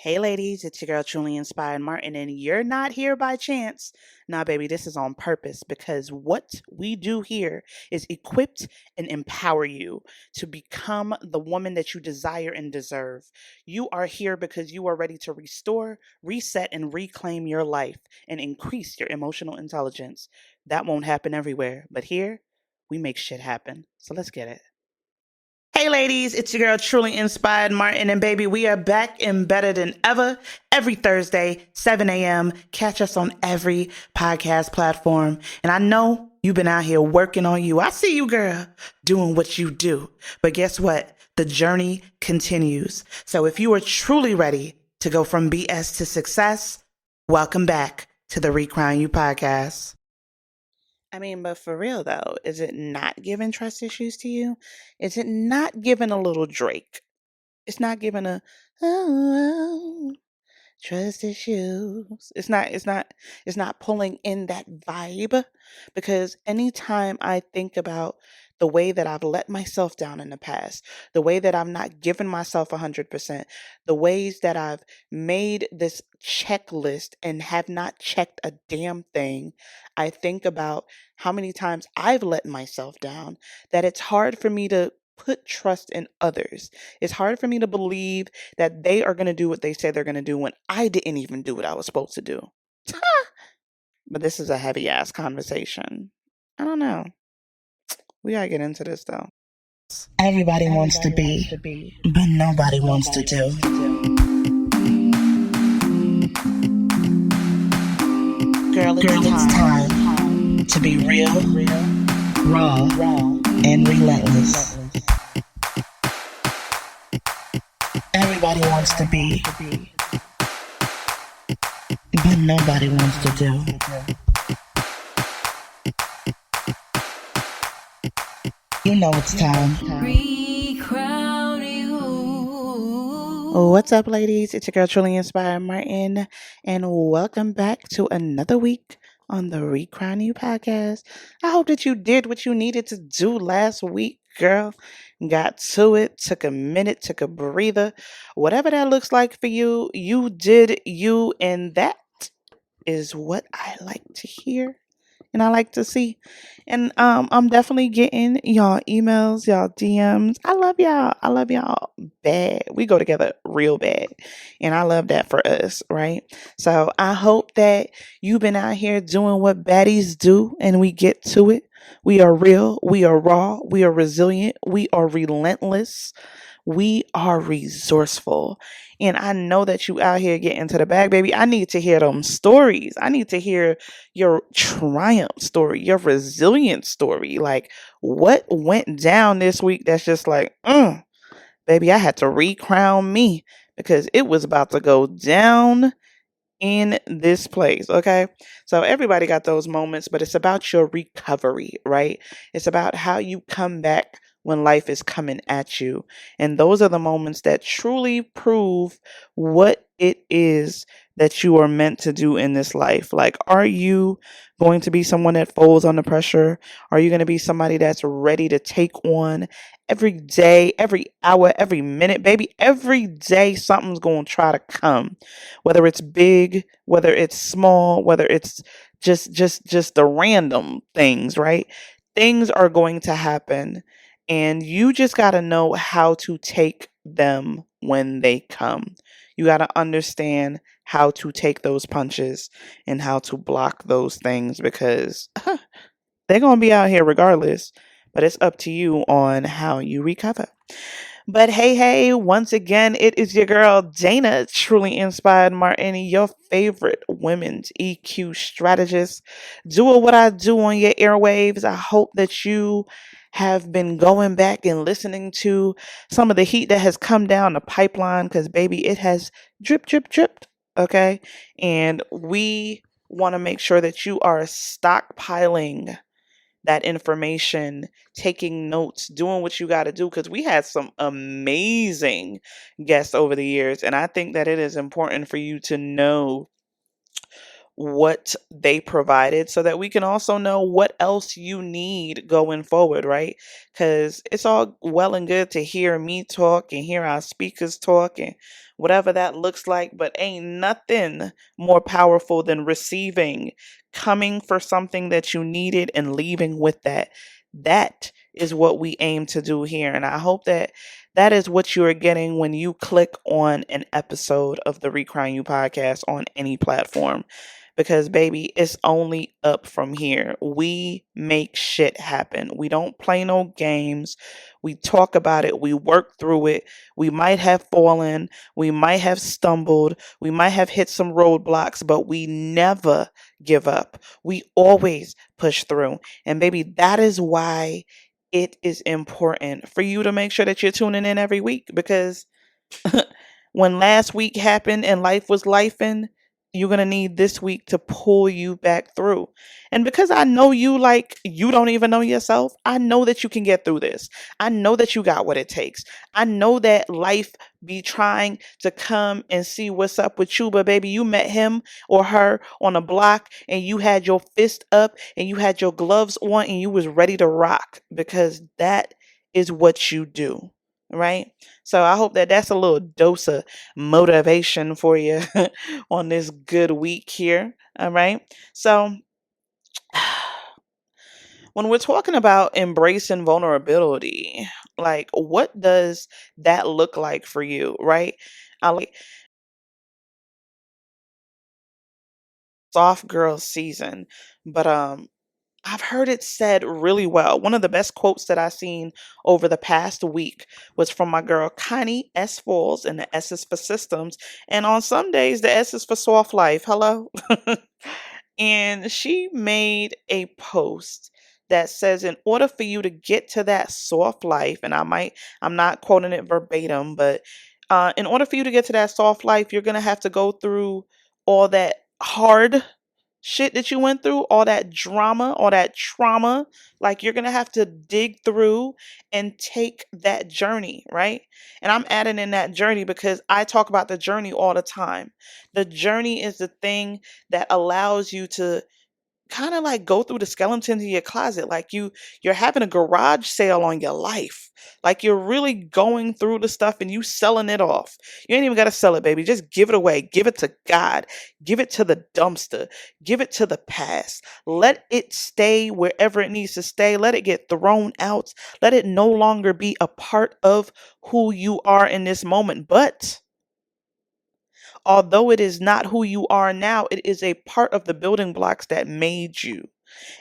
Hey ladies, it's your girl Truly Inspired Martin, and you're not here by chance. Nah, baby, this is on purpose because what we do here is equip and empower you to become the woman that you desire and deserve. You are here because you are ready to restore, reset, and reclaim your life and increase your emotional intelligence. That won't happen everywhere, but here we make shit happen. So let's get it. Hey ladies, it's your girl Truly Inspired Martin, and baby, we are back and better than ever every Thursday, 7 a.m. Catch us on every podcast platform. And I know you've been out here working on you. I see you, girl, doing what you do. But guess what? The journey continues. So if you are truly ready to go from BS to success, welcome back to the Recrown You podcast. I mean, but for real though, is it not giving trust issues to you? Is it not giving a little Drake? It's not giving a oh, trust issues. It's not pulling in that vibe because anytime I think about the way that I've let myself down in the past, the way that I'm not giving myself 100%, the ways that I've made this checklist and have not checked a damn thing, I think about how many times I've let myself down that it's hard for me to put trust in others. It's hard for me to believe that they are going to do what they say they're going to do when I didn't even do what I was supposed to do. But this is a heavy ass conversation. I don't know. We got to get into this though. Everybody wants to be, but nobody wants to do. Girl, it's time to be real, raw, and relentless. Everybody wants to be, but nobody wants to do. You know it's time. What's up, ladies? It's your girl, Truly Inspired Martin, and welcome back to another week on the Recrown You podcast. I hope that you did what you needed to do last week, girl. Got to it, took a minute, took a breather. Whatever that looks like for you, you did you, and that is what I like to hear and I like to see. And I'm definitely getting y'all emails, y'all DMs. I love y'all. I love y'all bad. We go together real bad. And I love that for us, right? So I hope that you've been out here doing what baddies do and we get to it. We are real, we are raw, we are resilient, we are relentless. We are resourceful. And I know that you out here getting to the bag, baby. I need to hear them stories. I need to hear your triumph story, your resilient story. Like what went down this week that's just like, baby, I had to recrown me because it was about to go down in this place. Okay. So everybody got those moments, but it's about your recovery, right? It's about how you come back when life is coming at you. And those are the moments that truly prove what it is that you are meant to do in this life. Like, are you going to be someone that folds under pressure? Are you going to be somebody that's ready to take on every day, every hour, every minute, baby? Every day something's going to try to come, whether it's big, whether it's small, whether it's just the random things, right? Things are going to happen and you just got to know how to take them when they come. You got to understand how to take those punches and how to block those things because they're going to be out here regardless, but it's up to you on how you recover. But hey, once again, it is your girl, Dana, Truly Inspired Martin, your favorite women's EQ strategist. Doing what I do on your airwaves. I hope that you have been going back and listening to some of the heat that has come down the pipeline because, baby, it has dripped. Okay. And we want to make sure that you are stockpiling that information, taking notes, doing what you got to do because we had some amazing guests over the years. And I think that it is important for you to know what they provided so that we can also know what else you need going forward, right? Because it's all well and good to hear me talk and hear our speakers talk and whatever that looks like, but ain't nothing more powerful than receiving, coming for something that you needed and leaving with that. That is what we aim to do here. And I hope that that is what you are getting when you click on an episode of the Recrying You podcast on any platform. Because, baby, it's only up from here. We make shit happen. We don't play no games. We talk about it. We work through it. We might have fallen. We might have stumbled. We might have hit some roadblocks, but we never give up. We always push through. And, baby, that is why it is important for you to make sure that you're tuning in every week, because when last week happened and life was lifing, you're going to need this week to pull you back through. And because I know you like you don't even know yourself, I know that you can get through this. I know that you got what it takes. I know that life be trying to come and see what's up with you, but baby, you met him or her on a block and you had your fist up and you had your gloves on and you was ready to rock, because that is what you do, right? So I hope that that's a little dose of motivation for you on this good week here. All right. So when we're talking about embracing vulnerability, like what does that look like for you, right? I like soft girl season, but I've heard it said really well. One of the best quotes that I've seen over the past week was from my girl Connie S. Falls, and the S is for systems. And on some days, the S is for soft life. Hello? And she made a post that says, in order for you to get to that soft life, and I'm not quoting it verbatim, but in order for you to get to that soft life, you're going to have to go through all that hard shit that you went through, all that drama, all that trauma. Like, you're going to have to dig through and take that journey, right? And I'm adding in that journey because I talk about the journey all the time. The journey is the thing that allows you to kind of like go through the skeletons in your closet, like you're having a garage sale on your life, like you're really going through the stuff and you selling it off. You ain't even got to sell it, baby. Just give it away, give it to God, give it to the dumpster, give it to the past, let it stay wherever it needs to stay, let it get thrown out, let it no longer be a part of who you are in this moment. But although it is not who you are now, it is a part of the building blocks that made you.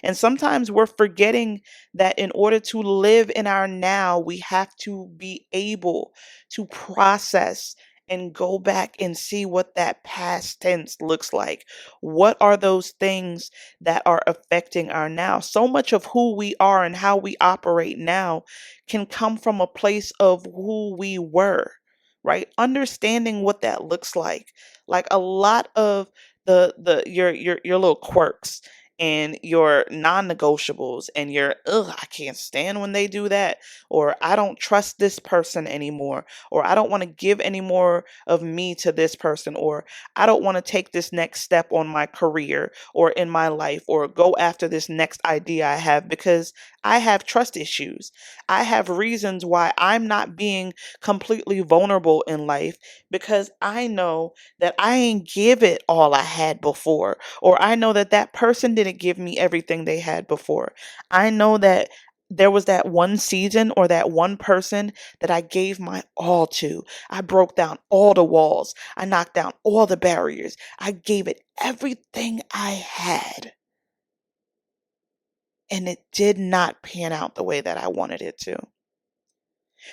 And sometimes we're forgetting that in order to live in our now, we have to be able to process and go back and see what that past tense looks like. What are those things that are affecting our now? So much of who we are and how we operate now can come from a place of who we were, right? Understanding what that looks like a lot of your little quirks and your non-negotiables and your, ugh, I can't stand when they do that, or I don't trust this person anymore, or I don't want to give any more of me to this person, or I don't want to take this next step on my career or in my life, or go after this next idea I have, because I have trust issues. I have reasons why I'm not being completely vulnerable in life, because I know that I ain't give it all I had before, or I know that that person didn't give me everything they had before. I know that there was that one season or that one person that I gave my all to. I broke down all the walls. I knocked down all the barriers. I gave it everything I had. And it did not pan out the way that I wanted it to.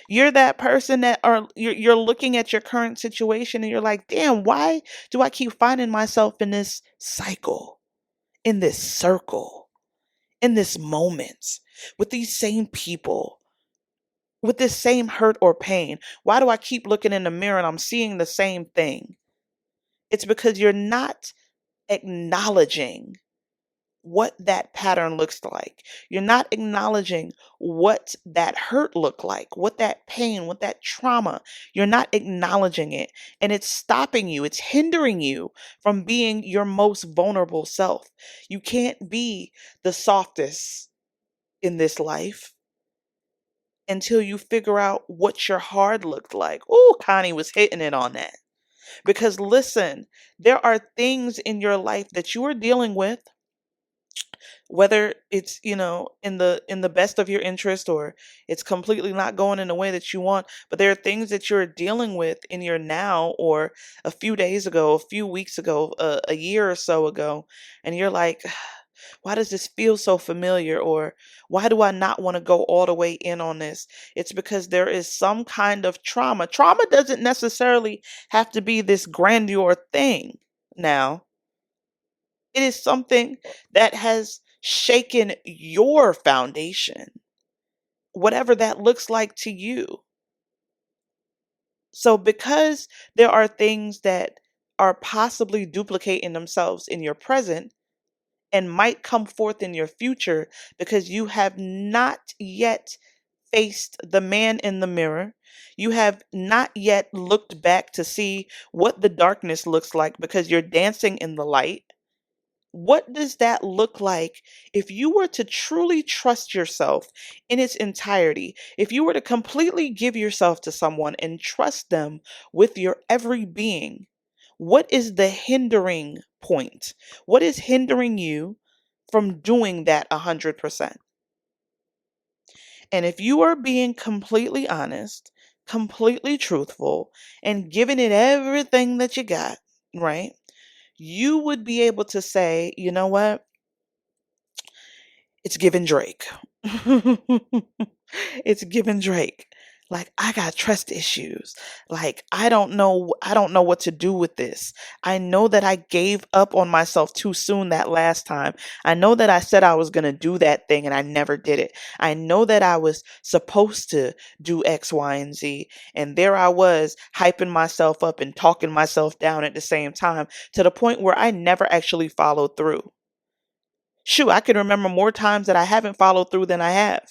You're that person that are you're looking at your current situation and you're like, damn, why do I keep finding myself in this cycle, in this circle, in this moment, with these same people, with this same hurt or pain? Why do I keep looking in the mirror and I'm seeing the same thing? It's because you're not acknowledging what that pattern looks like. You're not acknowledging what that hurt looked like, what that pain, what that trauma. You're not acknowledging it. And it's stopping you, it's hindering you from being your most vulnerable self. You can't be the softest in this life until you figure out what your hard looked like. Oh, Connie was hitting it on that. Because listen, there are things in your life that you are dealing with, whether it's, in the best of your interest, or it's completely not going in the way that you want, but there are things that you're dealing with in your now, or a few days ago, a few weeks ago, a year or so ago, and you're like, why does this feel so familiar? Or why do I not want to go all the way in on this? It's because there is some kind of trauma. Trauma doesn't necessarily have to be this grandeur thing. Now, it is something that has shaken your foundation, whatever that looks like to you. So, because there are things that are possibly duplicating themselves in your present, and might come forth in your future, because you have not yet faced the man in the mirror. You have not yet looked back to see what the darkness looks like, because you're dancing in the light. What does that look like if you were to truly trust yourself in its entirety? If you were to completely give yourself to someone and trust them with your every being, what is the hindering point? What is hindering you from doing that 100%? And if you are being completely honest, completely truthful, and giving it everything that you got, right? You would be able to say, you know what? It's giving Drake. It's giving Drake. Like, I got trust issues. Like, I don't know what to do with this. I know that I gave up on myself too soon that last time. I know that I said I was going to do that thing and I never did it. I know that I was supposed to do X, Y, and Z, and there I was hyping myself up and talking myself down at the same time, to the point where I never actually followed through. Shoot, I can remember more times that I haven't followed through than I have.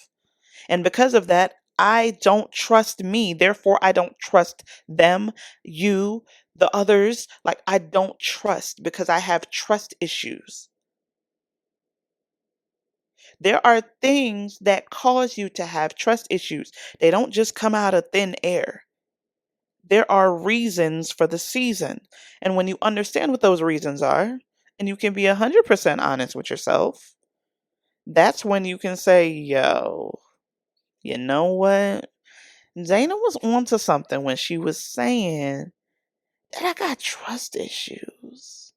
And because of that, I don't trust me. Therefore, I don't trust them, you, the others. Like, I don't trust, because I have trust issues. There are things that cause you to have trust issues. They don't just come out of thin air. There are reasons for the season. And when you understand what those reasons are, and you can be 100% honest with yourself, that's when you can say, yo, you know what? Zaina was onto something when she was saying that I got trust issues.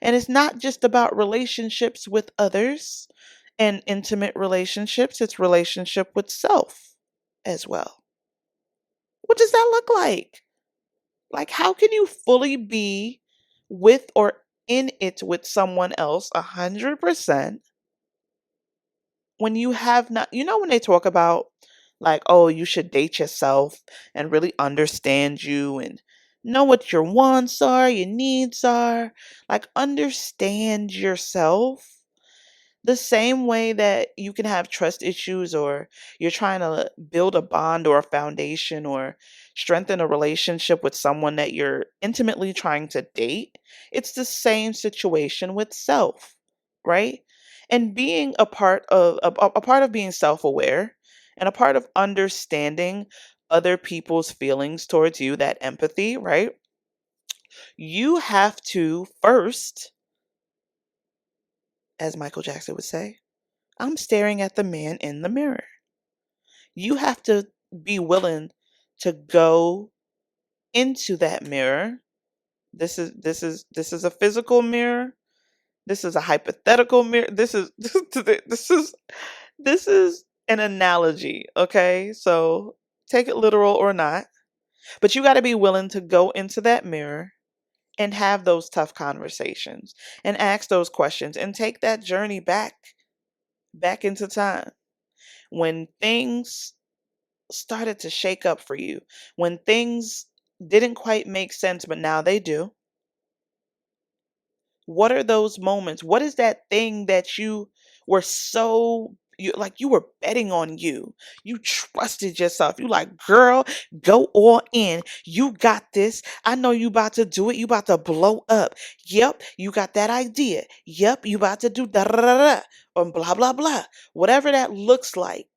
And it's not just about relationships with others and intimate relationships, it's relationship with self as well. What does that look like? Like, how can you fully be with or in it with someone else 100% when you have not, when they talk about, like, oh, you should date yourself and really understand you and know what your wants are, your needs are, like, understand yourself, the same way that you can have trust issues, or you're trying to build a bond or a foundation or strengthen a relationship with someone that you're intimately trying to date. It's the same situation with self, right? And being a part of being self-aware, and a part of understanding other people's feelings towards you, that empathy, right? You have to first, as Michael Jackson would say, I'm staring at the man in the mirror. You have to be willing to go into that mirror. This is a physical mirror. This is a hypothetical mirror. This is an analogy, okay? So take it literal or not. But you got to be willing to go into that mirror and have those tough conversations and ask those questions and take that journey back into time, when things started to shake up for you, when things didn't quite make sense, but now they do. What are those moments? What is that thing that you were so you were betting on you. You trusted yourself. You like, girl, go all in. You got this. I know you about to do it. You about to blow up. Yep, you got that idea. Yep, you about to do da da da da or blah blah blah. Whatever that looks like.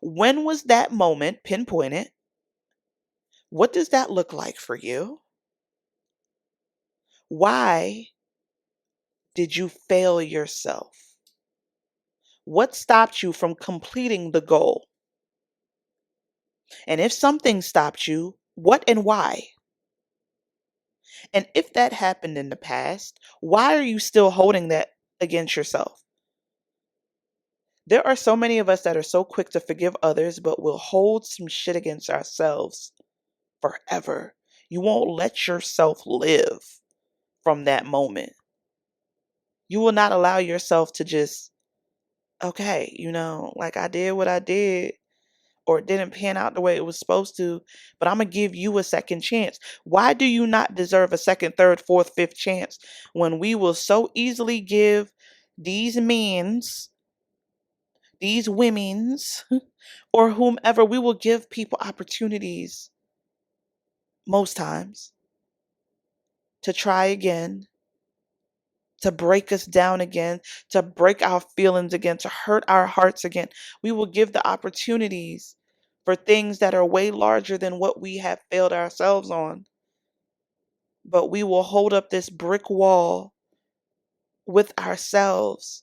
When was that moment? Pinpoint it. What does that look like for you? Why did you fail yourself? What stopped you from completing the goal? And if something stopped you, what and why? And if that happened in the past, why are you still holding that against yourself? There are so many of us that are so quick to forgive others, but will hold some shit against ourselves forever. You won't let yourself live from that moment. You will not allow yourself to just, okay, like I did what I did, or it didn't pan out the way it was supposed to, but I'm going to give you a second chance. Why do you not deserve a second, third, fourth, fifth chance when we will so easily give these men's, these women's, or whomever, we will give people opportunities most times to try again, to break us down again, to break our feelings again, to hurt our hearts again. We will give the opportunities for things that are way larger than what we have failed ourselves on. But we will hold up this brick wall with ourselves,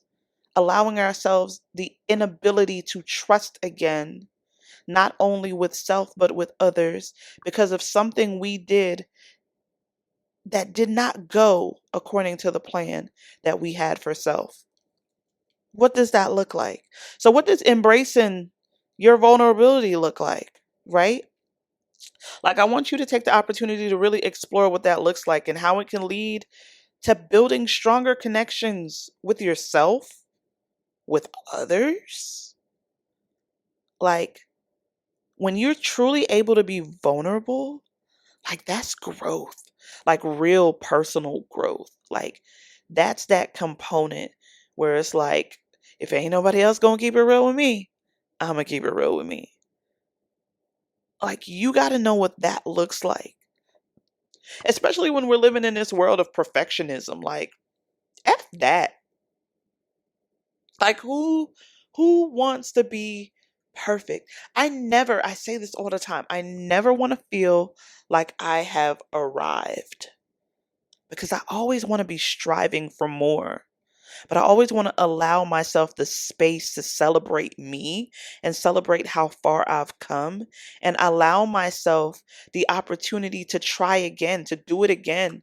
allowing ourselves the inability to trust again, not only with self, but with others, because of something we did that did not go according to the plan that we had for self. What does that look like? So, what does embracing your vulnerability look like? Right? Like, I want you to take the opportunity to really explore what that looks like and how it can lead to building stronger connections with yourself, with others. Like, when you're truly able to be vulnerable, like, that's growth, like real personal growth. Like, that's that component where it's like, if ain't nobody else gonna keep it real with me, I'm gonna keep it real with me. Like, you got to know what that looks like, especially when we're living in this world of perfectionism. Like, F that. Like, who wants to be perfect? I say this all the time. I never want to feel like I have arrived because I always want to be striving for more. But I always want to allow myself the space to celebrate me and celebrate how far I've come and allow myself the opportunity to try again, to do it again,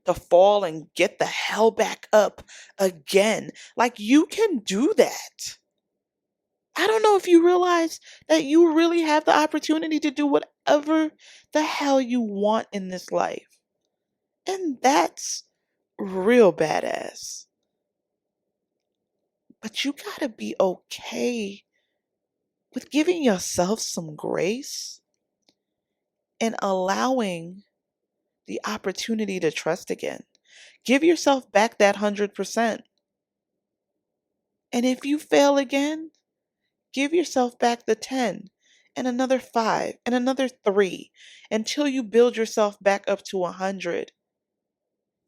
to fall and get the hell back up again. Like, you can do that. I don't know if you realize that you really have the opportunity to do whatever the hell you want in this life. And that's real badass. But you gotta be okay with giving yourself some grace and allowing the opportunity to trust again. Give yourself back that 100%. And if you fail again, give yourself back the 10 and another 5 and another 3 until you build yourself back up to 100.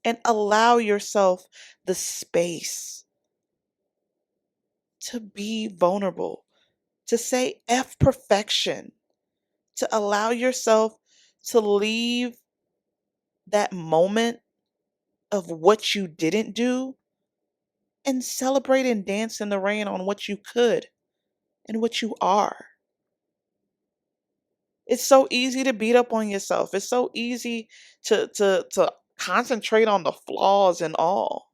And allow yourself the space to be vulnerable, to say F perfection, to allow yourself to leave that moment of what you didn't do and celebrate and dance in the rain on what you could and what you are. It's so easy to beat up on yourself. It's so easy to concentrate on the flaws and all.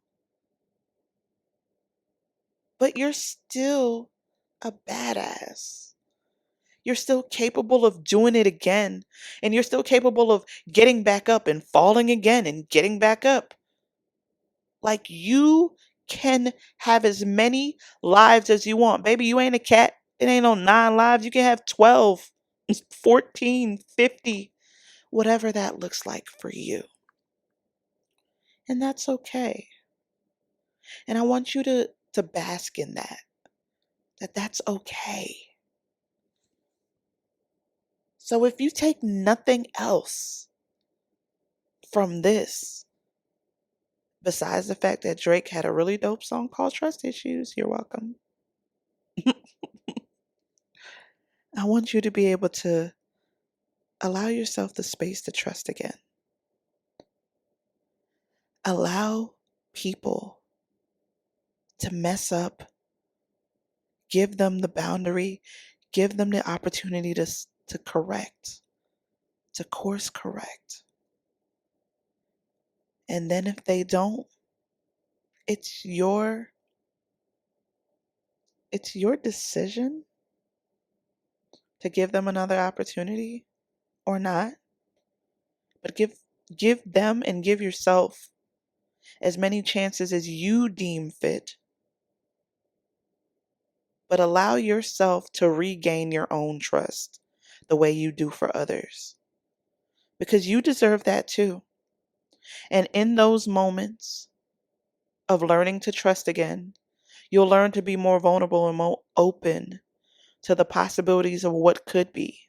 But you're still a badass. You're still capable of doing it again. And you're still capable of getting back up and falling again and getting back up. Like, you can have as many lives as you want. Baby, you ain't a cat. It ain't no 9 lives. You can have 12, 14, 50, whatever that looks like for you. And that's okay. And I want you to bask in that that's okay. So if you take nothing else from this, besides the fact that Drake had a really dope song called Trust Issues, you're welcome. I want you to be able to allow yourself the space to trust again. Allow people to mess up, give them the boundary, give them the opportunity to correct, to course correct. And then if they don't, it's your decision to give them another opportunity or not. But give them and give yourself as many chances as you deem fit. But allow yourself to regain your own trust the way you do for others. Because you deserve that too. And in those moments of learning to trust again, you'll learn to be more vulnerable and more open to the possibilities of what could be.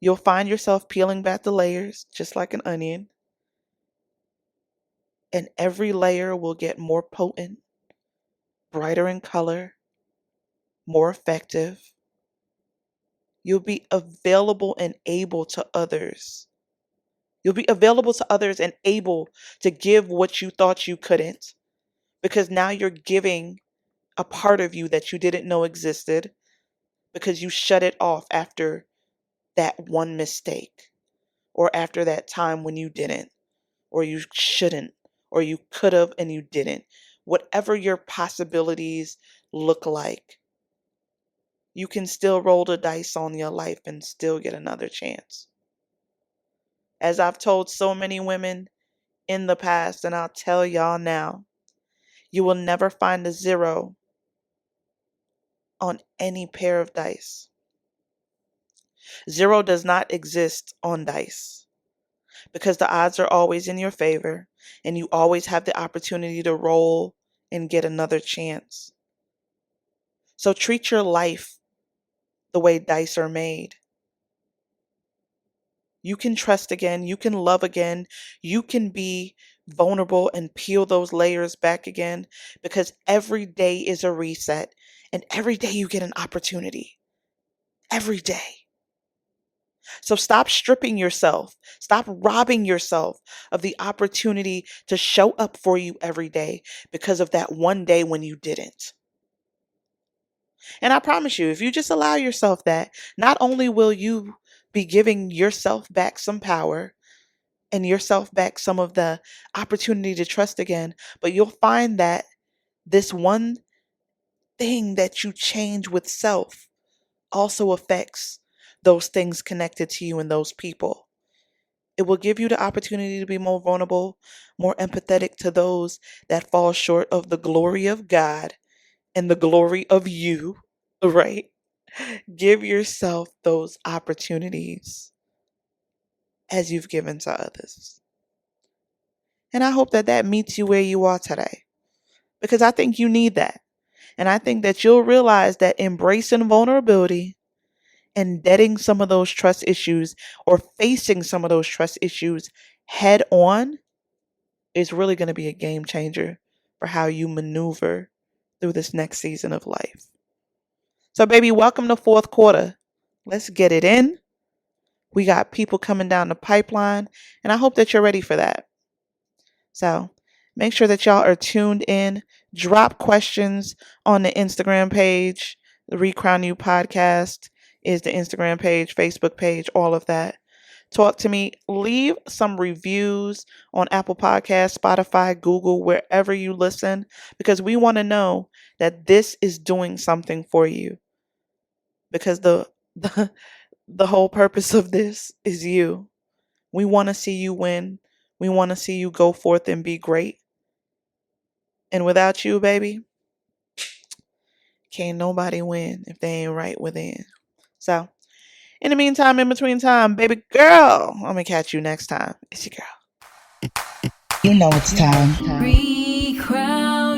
You'll find yourself peeling back the layers, just like an onion, and every layer will get more potent, brighter in color, more effective. You'll be available and able to others. You'll be available to others and able to give what you thought you couldn't, because now you're giving a part of you that you didn't know existed because you shut it off after that one mistake or after that time when you didn't or you shouldn't or you could have and you didn't. Whatever your possibilities look like, you can still roll the dice on your life and still get another chance. As I've told so many women in the past, and I'll tell y'all now, you will never find a zero on any pair of dice. Zero does not exist on dice because the odds are always in your favor and you always have the opportunity to roll and get another chance. So treat your life the way dice are made. You can trust again. You can love again. You can be vulnerable and peel those layers back again, because every day is a reset and every day you get an opportunity. Every day. So stop stripping yourself. Stop robbing yourself of the opportunity to show up for you every day because of that one day when you didn't. And I promise you, if you just allow yourself that, not only will you be giving yourself back some power and yourself back some of the opportunity to trust again, but you'll find that this one thing that you change with self also affects those things connected to you and those people. It will give you the opportunity to be more vulnerable, more empathetic to those that fall short of the glory of God and the glory of you, right? Give yourself those opportunities as you've given to others. And I hope that that meets you where you are today, because I think you need that. And I think that you'll realize that embracing vulnerability and deading some of those trust issues or facing some of those trust issues head on is really going to be a game changer for how you maneuver through this next season of life. So, baby, welcome to fourth quarter. Let's get it in. We got people coming down the pipeline, and I hope that you're ready for that. So, make sure that y'all are tuned in. Drop questions on the Instagram page. The Recrown You podcast is the Instagram page, Facebook page, all of that. Talk to me. Leave some reviews on Apple Podcasts, Spotify, Google, wherever you listen, because we want to know that this is doing something for you. Because the the whole purpose of this is you. We want to see you win. We want to see you go forth and be great. And without you, baby, can't nobody win if they ain't right within. So, in the meantime, in between time, baby girl, I'm going to catch you next time. It's your girl. You know it's time. Recrown